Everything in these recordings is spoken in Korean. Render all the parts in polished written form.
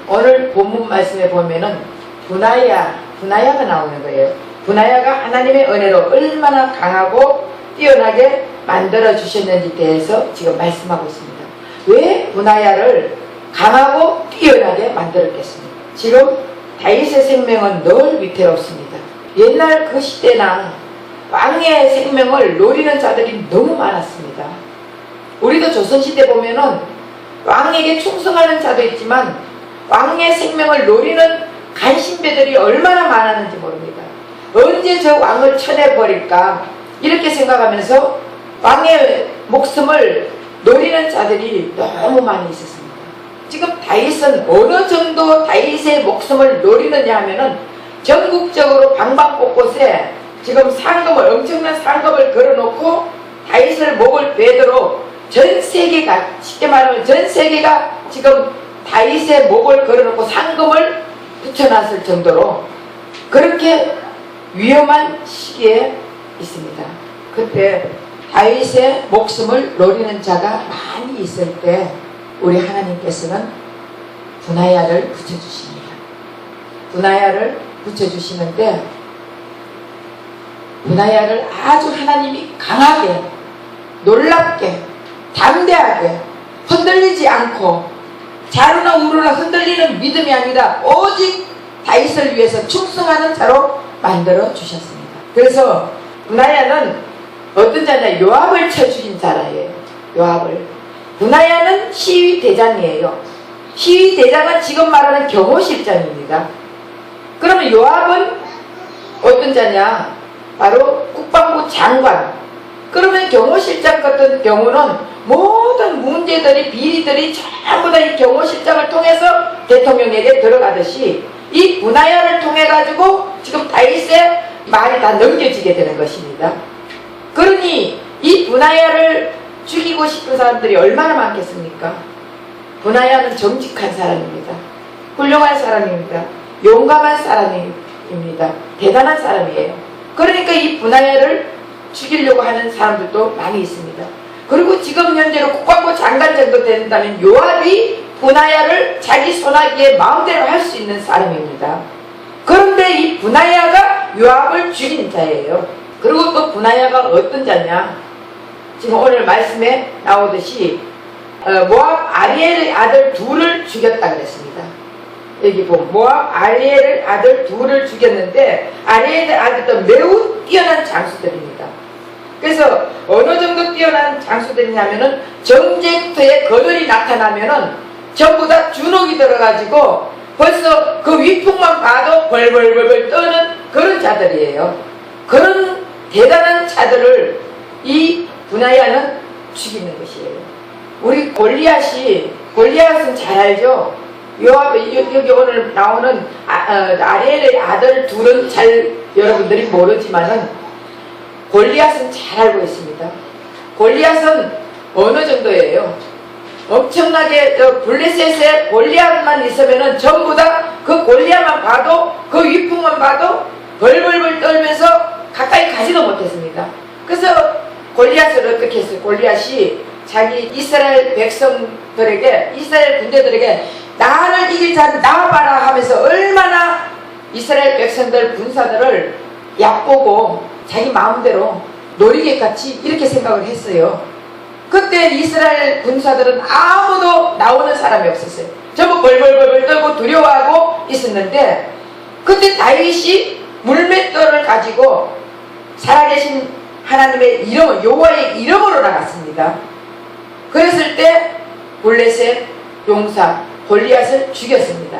오늘 본문 말씀에 보면은 분하야가 나오는 거예요. 분하야가 하나님의 은혜로 얼마나 강하고 뛰어나게 만들어 주셨는지 대해서 지금 말씀하고 있습니다. 왜 분하야를 강하고 뛰어나게 만들었겠습니까? 지금 다윗의 생명은 늘 위태롭습니다. 옛날 그 시대나 왕의 생명을 노리는 자들이 너무 많았습니다. 우리도 조선시대 보면은 왕에게 충성하는 자도 있지만 왕의 생명을 노리는 간신배들이 얼마나 많았는지 모릅니다. 언제 저 왕을 쳐내버릴까 이렇게 생각하면서 왕의 목숨을 노리는 자들이 너무 많이 있었습니다. 지금 다윗은 어느 정도 다윗의 목숨을 노리느냐 하면은 전국적으로 방방곳곳에 지금 상금을, 엄청난 상금을 걸어놓고 다윗을 목을 베도록 전 세계가, 쉽게 말하면 전 세계가 지금 다윗의 목을 걸어놓고 상금을 붙여놨을 정도로 그렇게 위험한 시기에 있습니다. 그때 다윗의 목숨을 노리는 자가 많이 있을 때 우리 하나님께서는 분하야를 붙여주십니다. 분하야를 붙여주시는데 분하야를 아주 하나님이 강하게, 놀랍게, 담대하게, 흔들리지 않고 자루나 우루나 흔들리는 믿음이 아니라 오직 다윗을 위해서 충성하는 자로 만들어 주셨습니다. 그래서 분하야는 어떤 자냐, 요압을 쳐 죽인 자라예요. 요압을. 분하야는 시위대장이에요. 시위대장은 지금 말하는 경호실장입니다. 그러면 요압은 어떤 자냐, 바로 국방부 장관. 그러면 경호실장 같은 경우는 모든 문제들이, 비리들이 전부 다 이 경호실장을 통해서 대통령에게 들어가듯이 이 분하야를 통해 가지고 지금 다윗의 말이 다 넘겨지게 되는 것입니다. 그러니 이 분하야를 죽이고 싶은 사람들이 얼마나 많겠습니까? 분하야는 정직한 사람입니다. 훌륭한 사람입니다. 용감한 사람입니다. 대단한 사람이에요. 그러니까 이 분하야를 죽이려고 하는 사람들도 많이 있습니다. 그리고 지금 현재로 국방부 장관 정도 된다면 요압이 분하야를 자기 손아귀에 마음대로 할 수 있는 사람입니다. 그런데 이 분하야가 요압을 죽인 자예요. 그리고 또 분하야가 어떤 자냐, 지금 오늘 말씀에 나오듯이 모압 아리엘의 아들 둘을 죽였다 그랬습니다. 여기 보면 모압 아리엘의 아들 둘을 죽였는데 아리엘의 아들도 매우 뛰어난 장수들입니다. 그래서 어느 정도 뛰어난 장수들이냐면은 전쟁터에 거들이 나타나면은 전부 다 주눅이 들어가지고 벌써 그 위풍만 봐도 벌벌벌벌 떠는 그런 자들이에요. 그런 대단한 자들을 이 분하야는 죽이는 것이에요. 우리 골리앗은 잘 알죠? 여기 오늘 나오는 아리엘의 아들 둘은 잘 여러분들이 모르지만은 골리앗은 잘 알고 있습니다. 골리앗은 어느 정도예요? 엄청나게 블레셋에 골리앗만 있으면은 전부 다 그 골리앗만 봐도, 그 위풍만 봐도 벌벌벌 떨면서 가까이 가지도 못했습니다. 그래서 골리앗을 어떻게 했어요? 골리앗이 자기 이스라엘 백성들에게, 이스라엘 군대들에게 나를 이길 자는 나와봐라 하면서 얼마나 이스라엘 백성들 군사들을 얕보고 자기 마음대로 놀이개같이 이렇게 생각을 했어요. 그때 이스라엘 군사들은 아무도 나오는 사람이 없었어요. 전부 벌벌벌벌 떨고 두려워하고 있었는데 그때 다윗이 물맷돌을 가지고 살아계신 하나님의 이름, 여호와의 이름으로 나갔습니다. 그랬을 때 블레셋 용사 골리앗을 죽였습니다.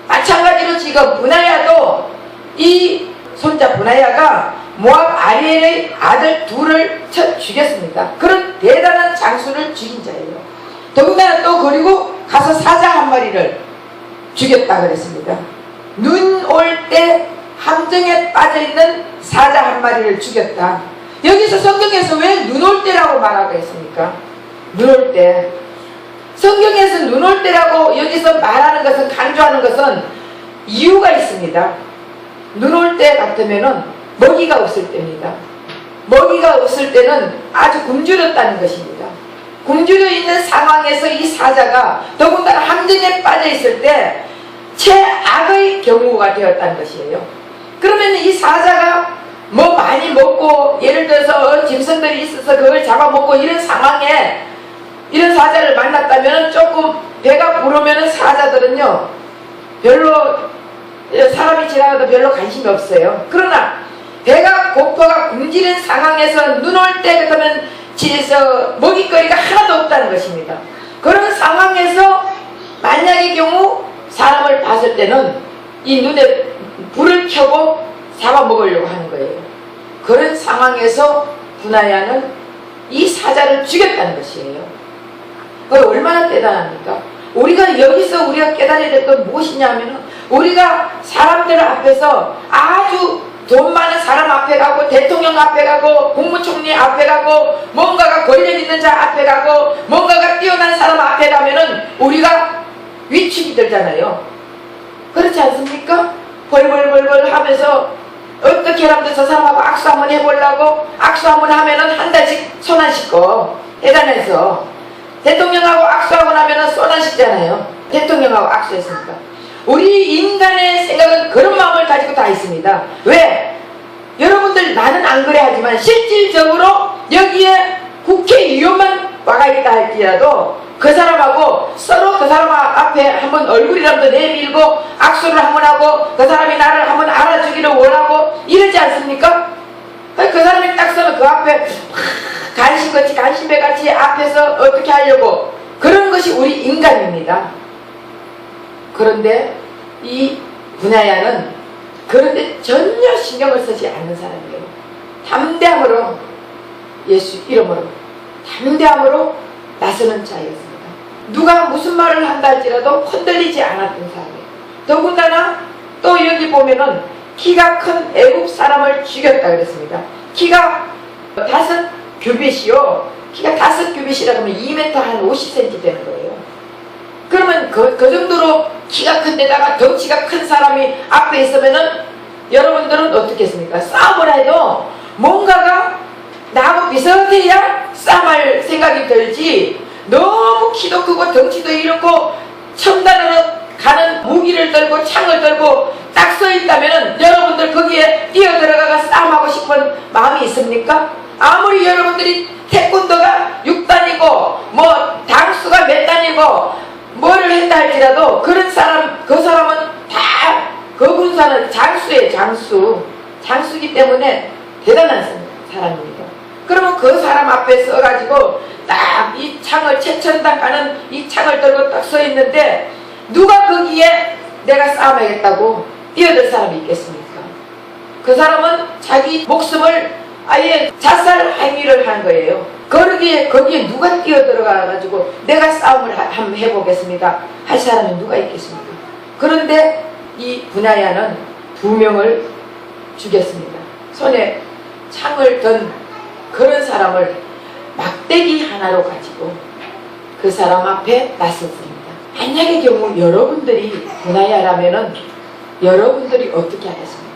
마찬가지로 지금 분하야도 이 손자 분하야가 모압 아리엘의 아들 둘을 쳐 죽였습니다. 그런 대단한 장수를 죽인 자예요. 더군다나 또 그리고 가서 사자 한 마리를 죽였다 그랬습니다. 눈 올 때 함정에 빠져있는 사자 한 마리를 죽였다. 여기서 성경에서 왜 눈 올 때라고 말하고 있습니까? 눈 올 때. 성경에서 눈 올 때라고 여기서 말하는 것은, 강조하는 것은 이유가 있습니다. 눈 올 때 같으면은 먹이가 없을 때입니다. 먹이가 없을 때는 아주 굶주렸다는 것입니다. 굶주려 있는 상황에서 이 사자가 더군다나 함정에 빠져 있을 때 최악의 경우가 되었다는 것이에요. 그러면 이 사자가 뭐 많이 먹고 예를 들어서 짐승들이 있어서 그걸 잡아먹고 이런 상황에 이런 사자를 만났다면 조금 배가 부르면 사자들은요 별로 사람이 지나가도 별로 관심이 없어요. 그러나 배가 고파가 굶주린 상황에서 눈 올 때 그러면 집에서 먹잇거리가 하나도 없다는 것입니다. 그런 상황에서 만약의 경우 사람을 봤을 때는 이 눈에 불을 켜고 잡아먹으려고 하는 거예요. 그런 상황에서 분하야는 이 사자를 죽였다는 것이에요. 그게 얼마나 대단합니까? 우리가 여기서 우리가 깨달아야 될 건 무엇이냐 하면 우리가 사람들 앞에서 아주 돈 많은 사람 앞에 가고 대통령 앞에 가고 국무총리 앞에 가고 뭔가가 권력 있는 자 앞에 가고 뭔가가 뛰어난 사람 앞에 가면은 우리가 위축이 들잖아요. 그렇지 않습니까? 벌벌벌벌 하면서 어떻게 하면 저 사람하고 악수 한번 해보려고 악수 한번 하면은 한 달씩 손 안 씻고 대단해서 대통령하고 악수하고 나면은 손 안 씻잖아요. 대통령하고 악수했으니까. 우리 인간의 생각은 그런 마음을 가지고 다 있습니다. 왜? 여러분들 나는 안 그래 하지만 실질적으로 여기에 국회의원만 와가 있다 할지라도 그 사람하고 서로 그 사람 앞에 한번 얼굴이라도 내밀고 악수를 한번 하고 그 사람이 나를 한번 알아주기를 원하고 이러지 않습니까? 그 사람이 딱 서면 그 앞에 간신같이 간신배같이 앞에서 어떻게 하려고 그런 것이 우리 인간입니다. 그런데 이 분하야는 그런데 전혀 신경을 쓰지 않는 사람이에요. 담대함으로 예수 이름으로 담대함으로 나서는 자였습니다. 누가 무슨 말을 한다 할지라도 흔들리지 않았던 사람이에요. 더군다나 또 여기 보면은 키가 큰 애굽 사람을 죽였다 그랬습니다. 키가 5규빗이요. 키가 5규빗이라 그러면 2m 한 50cm 되는 거예요. 그러면 그 정도로 키가 큰 데다가 덩치가 큰 사람이 앞에 있으면은 여러분들은 어떻게 했습니까? 싸움을 해도 뭔가가 나하고 비슷해야 싸움할 생각이 들지 너무 키도 크고 덩치도 이렇고 첨단으로 가는 무기를 들고 창을 들고 딱 서 있다면은 여러분들 거기에 뛰어들어가가 싸움하고 싶은 마음이 있습니까? 아무리 여러분들이 태권도가 6단이고 뭐 당수가 몇 단이고 뭐를 했다 할지라도 그런 사람 그 사람은 다 그 군사는 장수예요. 장수이기 때문에 대단한 사람입니다. 그러면 그 사람 앞에 서가지고 딱 이 창을 최첨단 가는 이 창을 들고 딱 서 있는데 누가 거기에 내가 싸움하겠다고 뛰어들 사람이 있겠습니까? 그 사람은 자기 목숨을 아예 자살 행위를 한 거예요. 거기에 누가 뛰어들어가가지고 내가 싸움을 한번 해보겠습니다 할 사람이 누가 있겠습니까? 그런데 이 분하야는 2명을 죽였습니다. 손에 창을 든 그런 사람을 막대기 하나로 가지고 그 사람 앞에 나섰습니다. 만약의 경우 여러분들이 분하야라면은 여러분들이 어떻게 하겠습니까?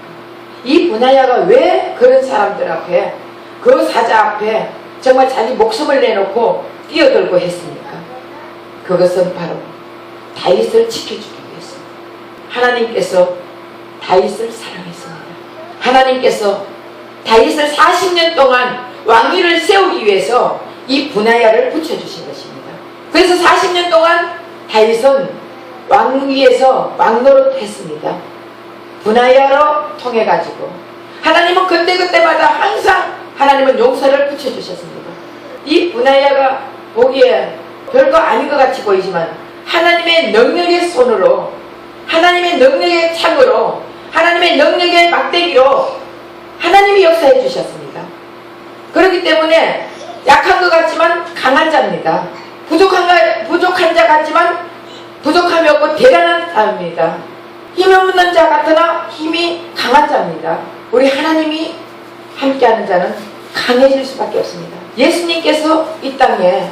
이 분하야가 왜 그런 사람들 앞에 그 사자 앞에 정말 자기 목숨을 내놓고 뛰어들고 했습니까? 그것은 바로 다윗을 지켜주기 위해서. 하나님께서 다윗을 사랑했습니다. 하나님께서 다윗을 40년 동안 왕위를 세우기 위해서 이 분하야를 붙여주신 것입니다. 그래서 40년 동안 다윗은 왕위에서 왕노릇 했습니다. 분하야로 통해 가지고 하나님은 그때마다 항상 하나님은 용서를 붙여주셨습니다. 이 분하야가 보기에 별거 아닌 것 같이 보이지만 하나님의 능력의 손으로 하나님의 능력의 창으로 하나님의 능력의 막대기로 하나님이 역사해 주셨습니다. 그렇기 때문에 약한 것 같지만 강한 자입니다. 부족한 자 같지만 부족함이 없고 대단한 사람입니다. 힘 없는 자 같으나 힘이 강한 자입니다. 우리 하나님이 함께하는 자는 강해질 수밖에 없습니다. 예수님께서 이 땅에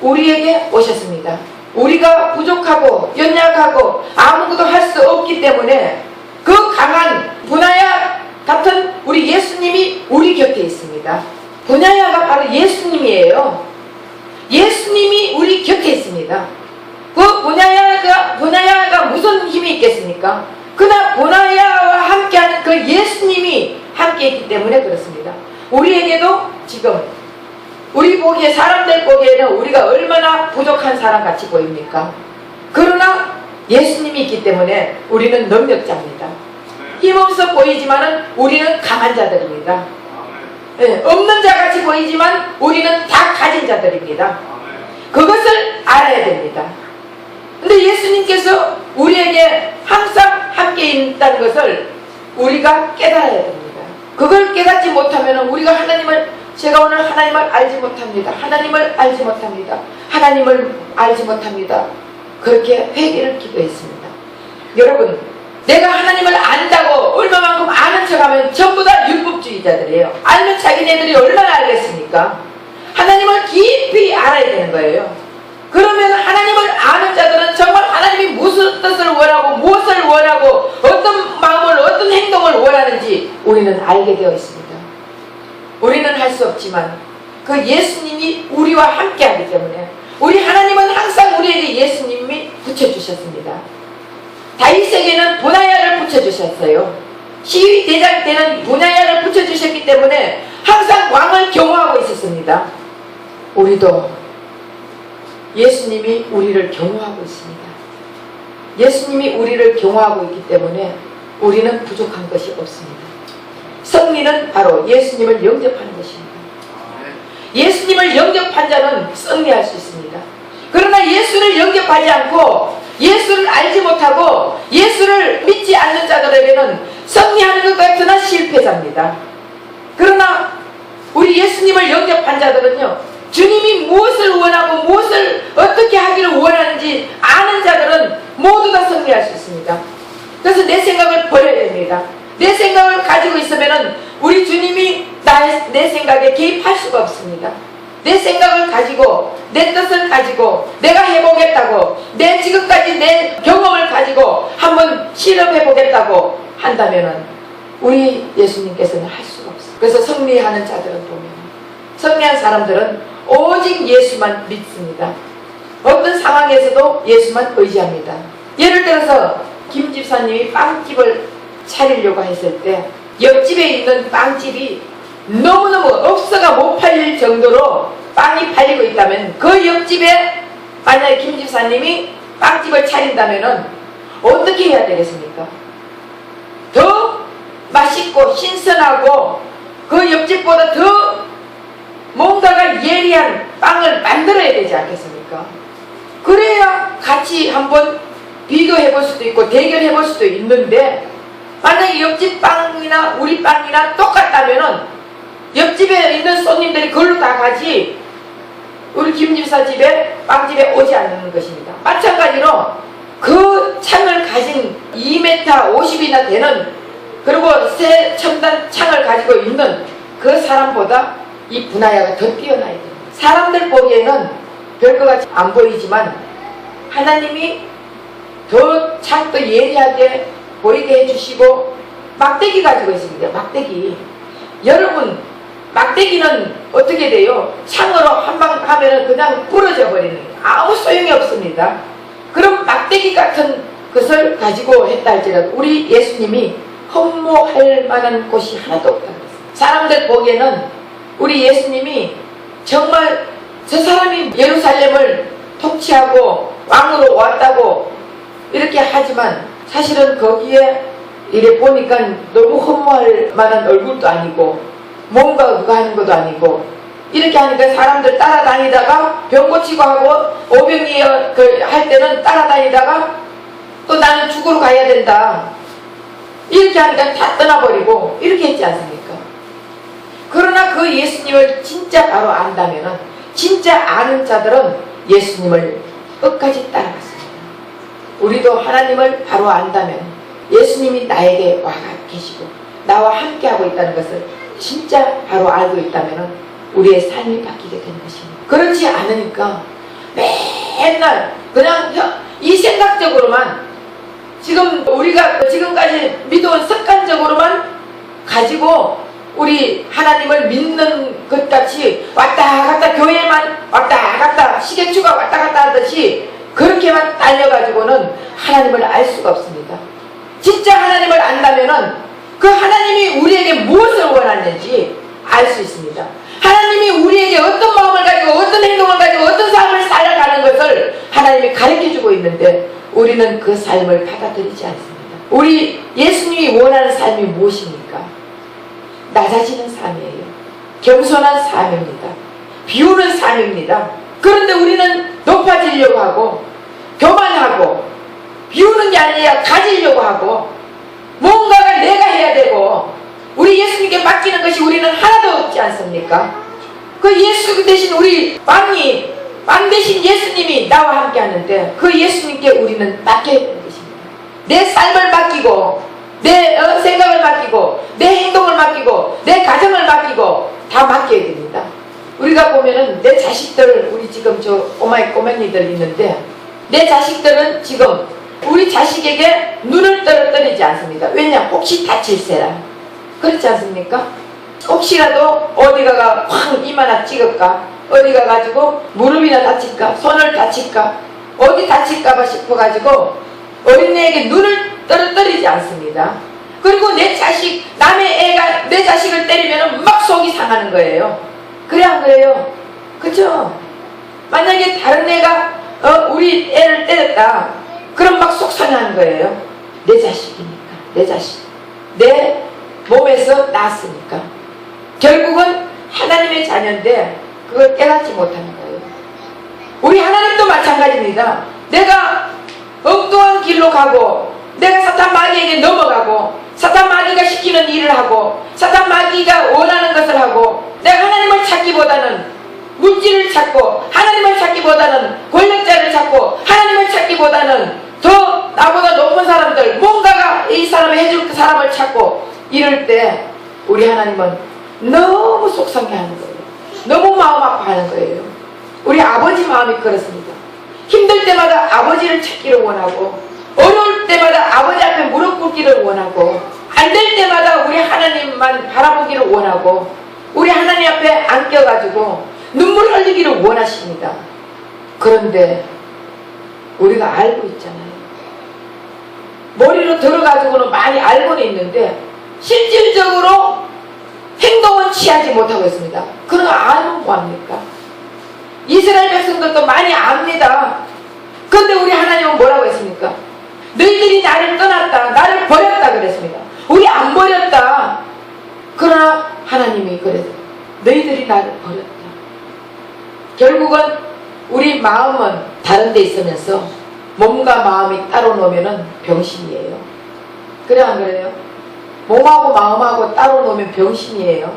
우리에게 오셨습니다. 우리가 부족하고 연약하고 아무것도 할 수 없기 때문에 그 강한 분하야 같은 우리 예수님이 우리 곁에 있습니다. 분하야가 바로 예수님이에요. 예수님 있습니다. 그 보나야가 무슨 힘이 있겠습니까? 그러나 보나야와 함께하는 그 예수님이 함께 있기 때문에 그렇습니다. 우리에게도 지금 우리 보기에, 사람들 보기에는 우리가 얼마나 부족한 사람 같이 보입니까? 그러나 예수님이 있기 때문에 우리는 능력자입니다. 힘없어 보이지만 우리는 강한 자들입니다. 네, 없는 자 같이 보이지만 우리는 다 가진 자들입니다. 그것을 알아야 됩니다. 근데 예수님께서 우리에게 항상 함께 있다는 것을 우리가 깨달아야 됩니다. 그걸 깨닫지 못하면 우리가 제가 오늘 하나님을 알지 못합니다. 하나님을 알지 못합니다. 하나님을 알지 못합니다. 그렇게 회개를 기도했습니다. 여러분, 내가 하나님을 안다고 얼마만큼 아는 척하면 전부 다 율법주의자들이에요. 알면 자기네들이 얼마나 알겠습니까? 하나님을 깊이 알아야 되는 거예요. 그러면 하나님을 아는 자들은 정말 하나님이 무슨 뜻을 원하고 무엇을 원하고 어떤 마음을 어떤 행동을 원하는지 우리는 알게 되어 있습니다. 우리는 할 수 없지만 그 예수님이 우리와 함께 하기 때문에 우리 하나님은 항상 우리에게 예수님이 붙여주셨습니다. 다윗에게는 보나야를 붙여주셨어요. 시위대장 때는 보나야를 붙여주셨기 때문에 항상 왕을 경호하고 있었습니다. 우리도 예수님이 우리를 경호하고 있습니다. 예수님이 우리를 경호하고 있기 때문에 우리는 부족한 것이 없습니다. 승리는 바로 예수님을 영접하는 것입니다. 예수님을 영접한 자는 승리할 수 있습니다. 그러나 예수를 영접하지 않고 예수를 알지 못하고 예수를 믿지 않는 자들에게는 승리하는 것 같으나 실패자입니다. 그러나 우리 예수님을 영접한 자들은요, 주님이 무엇을 원하고 무엇을 어떻게 하기를 원하는지 아는 자들은 모두 다 승리할 수 있습니다. 그래서 내 생각을 버려야 됩니다. 내 생각을 가지고 있으면 우리 주님이 내 생각에 개입할 수가 없습니다. 내 생각을 가지고 내 뜻을 가지고 내가 해보겠다고 내 지금까지 내 경험을 가지고 한번 실험해보겠다고 한다면 우리 예수님께서는 할 수가 없어요. 그래서 승리하는 자들은 보면 승리한 사람들은 오직 예수만 믿습니다. 어떤 상황에서도 예수만 의지합니다. 예를 들어서 김 집사님이 빵집을 차리려고 했을 때 옆집에 있는 빵집이 너무너무 없어가 못 팔릴 정도로 빵이 팔리고 있다면 그 옆집에 만약에 김 집사님이 빵집을 차린다면 어떻게 해야 되겠습니까? 더 맛있고 신선하고 그 옆집보다 더 뭔가가 예리한 빵을 만들어야 되지 않겠습니까? 그래야 같이 한번 비교해 볼 수도 있고 대결해 볼 수도 있는데 만약에 옆집 빵이나 우리 빵이나 똑같다면은 옆집에 있는 손님들이 그걸로 다 가지 우리 김집사 집에 빵집에 오지 않는 것입니다. 마찬가지로 그 창을 가진 2m 50이나 되는 그리고 새 첨단 창을 가지고 있는 그 사람보다 이 분야가 더 뛰어나야 됩니다. 사람들 보기에는 별것 같이 안 보이지만 하나님이 더 창도 예리하게 보이게 해주시고 막대기 가지고 있습니다. 막대기. 여러분, 막대기는 어떻게 돼요? 창으로 한 방 하면 그냥 부러져 버리는 아무 소용이 없습니다. 그럼 막대기 같은 것을 가지고 했다 할지라도 우리 예수님이 흠모할 만한 곳이 하나도 없다는 것입니다. 사람들 보기에는 우리 예수님이 정말 저 사람이 예루살렘을 통치하고 왕으로 왔다고 이렇게 하지만 사실은 거기에 이래 보니까 너무 흠모할 만한 얼굴도 아니고 뭔가 그거 하는 것도 아니고 이렇게 하니까 사람들 따라다니다가 병 고치고 하고 오병이 할 때는 따라다니다가 또 나는 죽으러 가야 된다 이렇게 하니까 다 떠나버리고 이렇게 했지 않습니까? 그러나 그 예수님을 진짜 바로 안다면 진짜 아는 자들은 예수님을 끝까지 따라갔습니다. 우리도 하나님을 바로 안다면 예수님이 나에게 와 계시고 나와 함께하고 있다는 것을 진짜 바로 알고 있다면 우리의 삶이 바뀌게 되는 것입니다. 그렇지 않으니까 맨날 그냥 이 생각적으로만 지금 우리가 지금까지 믿어온 습관적으로만 가지고 우리 하나님을 믿는 것 같이 왔다 갔다 교회만 왔다 갔다 시계추가 왔다 갔다 하듯이 그렇게만 딸려가지고는 하나님을 알 수가 없습니다. 진짜 하나님을 안다면은 그 하나님이 우리에게 무엇을 원하는지 알 수 있습니다. 하나님이 우리에게 어떤 마음을 가지고 어떤 행동을 가지고 어떤 삶을 살아가는 것을 하나님이 가르쳐주고 있는데 우리는 그 삶을 받아들이지 않습니다. 우리 예수님이 원하는 삶이 무엇입니까? 낮아지는 삶이에요. 겸손한 삶입니다. 비우는 삶입니다. 그런데 우리는 높아지려고 하고 교만하고 비우는 게 아니라 가지려고 하고 뭔가가 내가 해야 되고 우리 예수님께 맡기는 것이 우리는 하나도 없지 않습니까? 그 예수 대신 우리 왕 대신 예수님이 나와 함께 하는데 그 예수님께 우리는 맡겨야 되는 것입니다. 내 삶을 맡기고 내 생각을 맡기고 내 행동을 맡기고 내 가정을 맡기고 다 맡겨야 됩니다. 우리가 보면은 내 자식들 우리 지금 저 꼬맹이들 있는데 내 자식들은 지금 우리 자식에게 눈을 떨어뜨리지 않습니다. 왜냐? 혹시 다칠세라. 그렇지 않습니까? 혹시라도 어디가가 확 이마나 찍을까? 어디가 가지고 무릎이나 다칠까? 손을 다칠까? 어디 다칠까봐 싶어가지고 어린애에게 눈을 떨어뜨리지 않습니다. 그리고 내 자식, 남의 애가 내 자식을 때리면 막 속이 상하는 거예요. 그래 안 그래요? 그쵸? 만약에 다른 애가 우리 애를 때렸다. 그럼 막 속 상하는 거예요. 내 자식이니까. 내 자식. 내 몸에서 낳았으니까. 결국은 하나님의 자녀인데 그걸 깨닫지 못하는 거예요. 우리 하나님도 마찬가지입니다. 내가 엉뚱한 길로 가고 내가 사탄 마귀에게 넘어가고 사탄 마귀가 시키는 일을 하고 사탄 마귀가 원하는 것을 하고 내가 하나님을 찾기보다는 물질을 찾고 하나님을 찾기보다는 권력자를 찾고 하나님을 찾기보다는 더 나보다 높은 사람들 뭔가가 이 사람이 해줄 그 사람을 찾고 이럴 때 우리 하나님은 너무 속상해하는 거예요. 너무 마음 아파하는 거예요. 우리 아버지 마음이 그렇습니다. 힘들 때마다 아버지를 찾기를 원하고 어려울 때마다 아버지 앞에 무릎 꿇기를 원하고 안 될 때마다 우리 하나님만 바라보기를 원하고 우리 하나님 앞에 안겨가지고 눈물 흘리기를 원하십니다. 그런데 우리가 알고 있잖아요. 머리로 들어가지고는 많이 알고는 있는데 실질적으로 행동은 취하지 못하고 있습니다. 그런 거 알면 뭐합니까? 이스라엘 백성들도 많이 압니다. 그런데 우리 하나님은 뭐라고 했습니까? 너희들이 나를 떠났다. 나를 버렸다 그랬습니다. 우리 안 버렸다. 그러나 하나님이 그래서 너희들이 나를 버렸다. 결국은 우리 마음은 다른 데 있으면서 몸과 마음이 따로 놓으면 병신이에요. 그래 안 그래요? 몸하고 마음하고 따로 놓으면 병신이에요.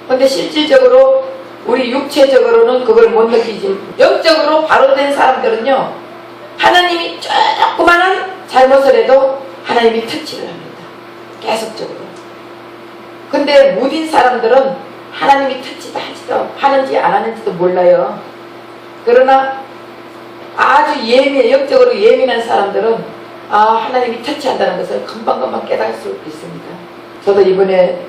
근데 실질적으로 우리 육체적으로는 그걸 못 느끼지. 영적으로 바로 된 사람들은요, 하나님이 조그만한 잘못을 해도 하나님이 터치를 합니다. 계속적으로. 근데 무딘 사람들은 하나님이 터치도 하는지 안 하는지도 몰라요. 그러나 아주 영적으로 예민한 사람들은 하나님이 터치한다는 것을 금방금방 깨달을 수 있습니다. 저도 이번에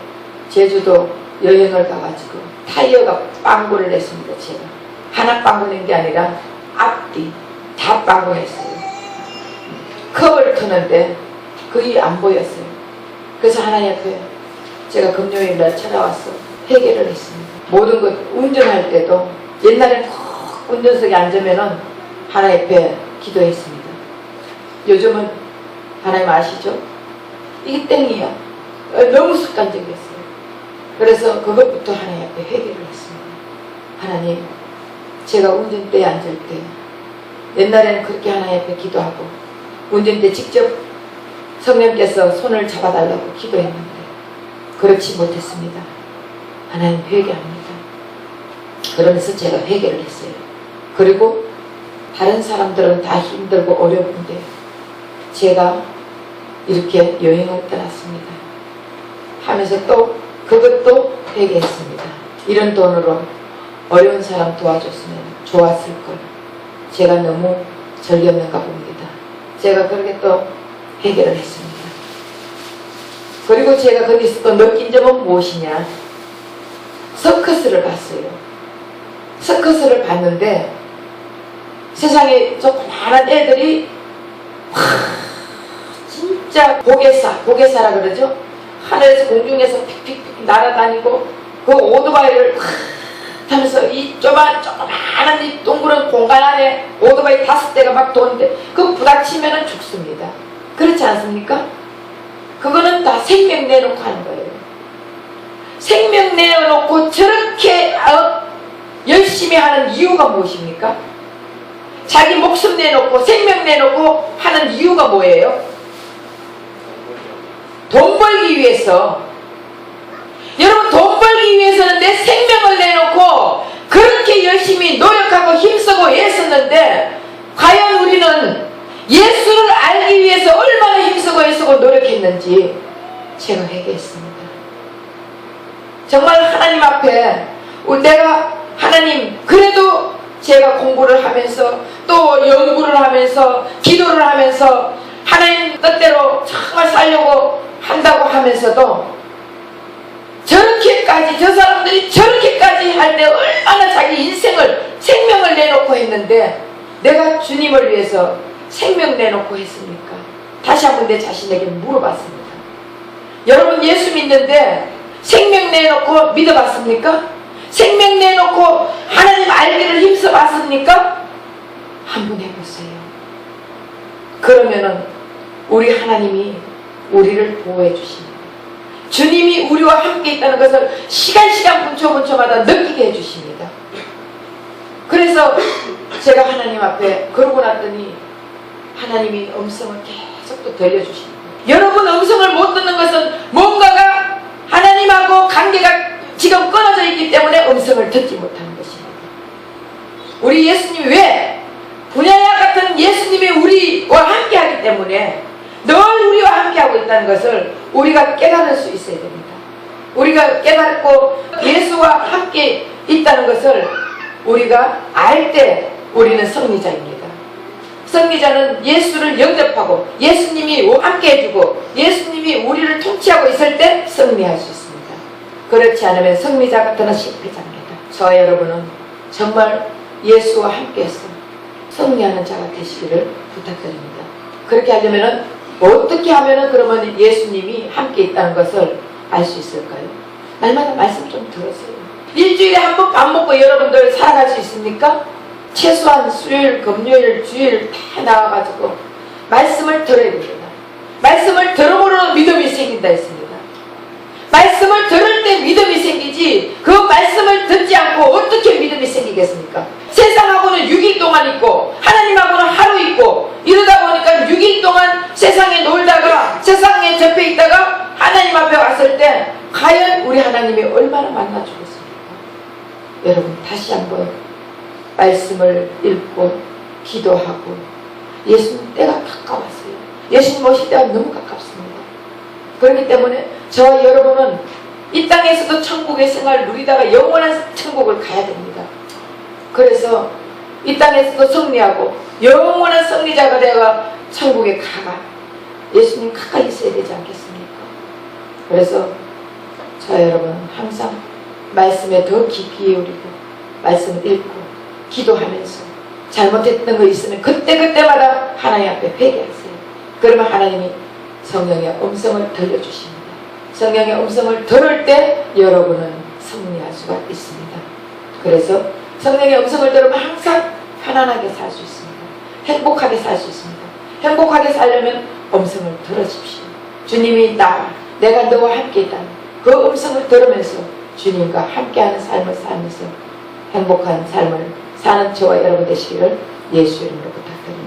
제주도 여행을 가가지고 타이어가 빵꾸를 냈습니다. 제가 하나 빵꾸 낸 게 아니라 앞뒤 다 빵꾸 냈어요. 컵을 트는데 그게 안 보였어요. 그래서 하나님 앞에 제가 금요일날 찾아와서 회개를 했습니다. 모든 것 운전할 때도 옛날에 꼭 운전석에 앉으면은 하나님 앞에 기도했습니다. 요즘은 하나님 아시죠? 이게 땡이야. 너무 습관적이었어요. 그래서 그것부터 하나님 앞에 회개를 했습니다. 하나님, 제가 운전대에 앉을 때 옛날에는 그렇게 하나님 앞에 기도하고 운전대 직접 성령께서 손을 잡아달라고 기도했는데 그렇지 못했습니다. 하나님 회개합니다. 그러면서 제가 회개를 했어요. 그리고 다른 사람들은 다 힘들고 어려운데 제가 이렇게 여행을 떠났습니다. 하면서 또 그것도 회개했습니다. 이런 돈으로 어려운 사람 도와줬으면 좋았을 걸. 제가 너무 절겼는가 봅니다. 제가 그렇게 또 회개를 했습니다. 그리고 제가 거기서 또 느낀 점은 무엇이냐? 서커스를 봤어요. 서커스를 봤는데 세상에 조그마한 애들이 진짜 보게사라 그러죠? 하늘에서 공중에서 픽픽픽 날아다니고 그 오토바이를 하면서 이 조그마한 이 동그란 공간 안에 오토바이 5대가 막 도는데 그 부닥치면은 죽습니다. 그렇지 않습니까? 그거는 다 생명 내놓고 하는 거예요. 생명 내놓고 저렇게 열심히 하는 이유가 무엇입니까? 자기 목숨 내놓고 생명 내놓고 하는 이유가 뭐예요? 돈 벌기 위해서. 여러분, 돈 벌기 위해서는 내 생명을 내놓고 그렇게 열심히 노력하고 힘쓰고 애썼는데 과연 우리는 예수를 알기 위해서 얼마나 힘쓰고 애쓰고 노력했는지 제가 회개했습니다. 정말 하나님 앞에 내가 하나님, 그래도 제가 공부를 하면서 또 연구를 하면서 기도를 하면서 하나님 뜻대로 정말 살려고 한다고 하면서도 저렇게까지, 저 사람들이 저렇게까지 할 때 얼마나 자기 인생을, 생명을 내놓고 했는데 내가 주님을 위해서 생명 내놓고 했습니까? 다시 한번 내 자신에게 물어봤습니다. 여러분, 예수 믿는데 생명 내놓고 믿어봤습니까? 생명 내놓고 하나님 알기를 힘써봤습니까? 한번 해보세요. 그러면은 우리 하나님이 우리를 보호해 주십니다. 주님이 우리와 함께 있다는 것을 시간 분초마다 느끼게 해주십니다. 그래서 제가 하나님 앞에 그러고 났더니 하나님이 음성을 계속 또 들려주십니다. 여러분, 음성을 못 듣는 것은 뭔가가 하나님하고 관계가 지금 끊어져 있기 때문에 음성을 듣지 못하는 것입니다. 우리 예수님이 왜? 분야야 같은 예수님이 우리와 함께하기 때문에 늘 우리와 함께하고 있다는 것을 우리가 깨달을 수 있어야 됩니다. 우리가 깨닫고 예수와 함께 있다는 것을 우리가 알 때 우리는 승리자입니다. 승리자는 예수를 영접하고 예수님이 함께 해주고 예수님이 우리를 통치하고 있을 때 승리할 수 있습니다. 그렇지 않으면 승리자 같으나 실패자입니다. 저와 여러분은 정말 예수와 함께해서 승리하는 자가 되시기를 부탁드립니다. 그렇게 하려면 어떻게 하면 그러면 예수님이 함께 있다는 것을 알 수 있을까요? 날마다 말씀 좀 들으세요. 일주일에 한 번 밥 먹고 여러분들 살아갈 수 있습니까? 최소한 수요일, 금요일, 주일 다 나와가지고 말씀을 들어야 됩니다. 말씀을 들음으로 믿음이 생긴다 했습니다. 말씀을 들을 때 믿음이 생기지 그 말씀을 듣지 않고 어떻게 믿음이 생기겠습니까? 세상하고는 6일 동안 있고 하나님하고는 하루 있고 이러다 보니까 6일 동안 세상에 놀다가 세상에 접해 있다가 하나님 앞에 왔을 때 과연 우리 하나님이 얼마나 만나주겠습니까? 여러분, 다시 한번 말씀을 읽고 기도하고 예수님 때가 가까웠어요. 예수님 오실 때가 너무 가깝습니다. 그렇기 때문에 저와 여러분은 이 땅에서도 천국의 생활을 누리다가 영원한 천국을 가야 됩니다. 그래서 이 땅에서도 승리하고 영원한 승리자가 되어 천국에 가가 예수님 가까이 있어야 되지 않겠습니까? 그래서 저와 여러분 항상 말씀에 더 깊이 기울이고 말씀을 읽고 기도하면서 잘못했던 거 있으면 그때마다 하나님 앞에 회개하세요. 그러면 하나님이 성령의 음성을 들려주십니다. 성령의 음성을 들을 때 여러분은 승리할 수가 있습니다. 그래서 성령의 음성을 들으면 항상 편안하게 살 수 있습니다. 행복하게 살 수 있습니다. 행복하게 살려면 음성을 들어주십시오. 주님이 내가 너와 함께 있다는 그 음성을 들으면서 주님과 함께하는 삶을 살면서 행복한 삶을 사는 저와 여러분 되시기를 예수 이름으로 부탁드립니다.